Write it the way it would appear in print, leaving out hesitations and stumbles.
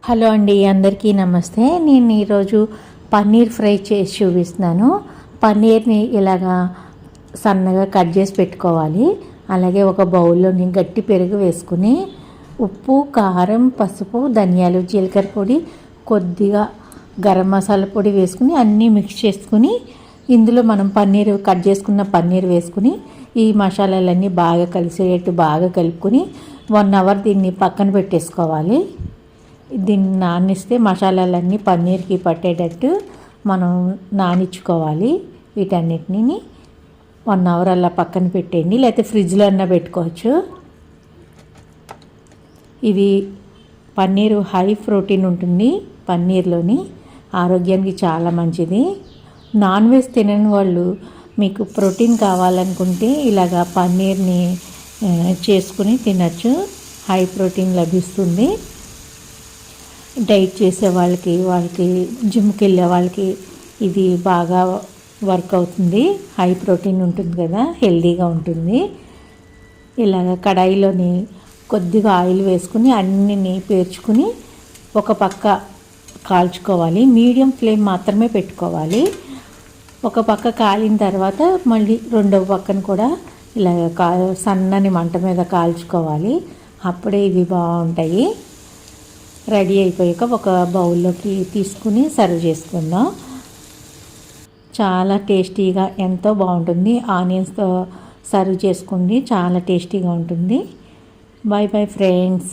Hello అండి, అందరికీ నమస్తే. నేను ఈరోజు పన్నీర్ ఫ్రై చేసి చూపిస్తున్నాను. పన్నీర్ని ఇలాగా సన్నగా కట్ చేసి పెట్టుకోవాలి. అలాగే ఒక బౌల్లోని గట్టి పెరుగు వేసుకుని ఉప్పు, కారం, పసుపు, ధనియాలు, జీలకర్ర పొడి, కొద్దిగా గరం మసాలా పొడి వేసుకుని అన్నీ మిక్స్ చేసుకుని ఇందులో మనం పన్నీర్ కట్ చేసుకున్న పన్నీర్ వేసుకుని ఈ మసాలాలన్నీ బాగా కలిసేటట్టు బాగా కలుపుకొని 1 అవర్ దీన్ని పక్కన పెట్టేసుకోవాలి. దీన్ని నానిస్తే మసాలాలన్నీ పన్నీర్కి పట్టేటట్టు మనం నానించుకోవాలి. వీటన్నిటిని 1 అవర్ అలా పక్కన పెట్టేయండి, లేకపోతే ఫ్రిడ్జ్లో అన్నా పెట్టుకోవచ్చు. ఇది పన్నీరు హై ప్రోటీన్ ఉంటుంది. పన్నీర్లోని ఆరోగ్యానికి చాలా మంచిది. నాన్ వెజ్ తినని వాళ్ళు మీకు ప్రోటీన్ కావాలనుకుంటే ఇలాగా పన్నీర్ని చేసుకుని తినచ్చు. హై ప్రోటీన్ లభిస్తుంది. డైట్ చేసే వాళ్ళకి జిమ్కి వెళ్ళే వాళ్ళకి ఇది బాగా వర్క్ అవుతుంది. హై ప్రోటీన్ ఉంటుంది కదా, హెల్దీగా ఉంటుంది. ఇలాగ కడాయిలోని కొద్దిగా ఆయిల్ వేసుకుని అన్నిని పేర్చుకుని ఒక పక్క కాల్చుకోవాలి. మీడియం ఫ్లేమ్ మాత్రమే పెట్టుకోవాలి. ఒక పక్క కాలిన తర్వాత మళ్ళీ రెండవ పక్కన కూడా ఇలాగ సన్నని మంట మీద కాల్చుకోవాలి. అప్పుడే ఇవి బాగుంటాయి. రెడీ అయిపోయాక ఒక బౌల్లోకి తీసుకుని సర్వ్ చేసుకుందాం. చాలా టేస్టీగా ఎంతో బాగుంటుంది. ఆనియన్స్తో సర్వ్ చేసుకోండి, చాలా టేస్టీగా ఉంటుంది. Bye bye friends.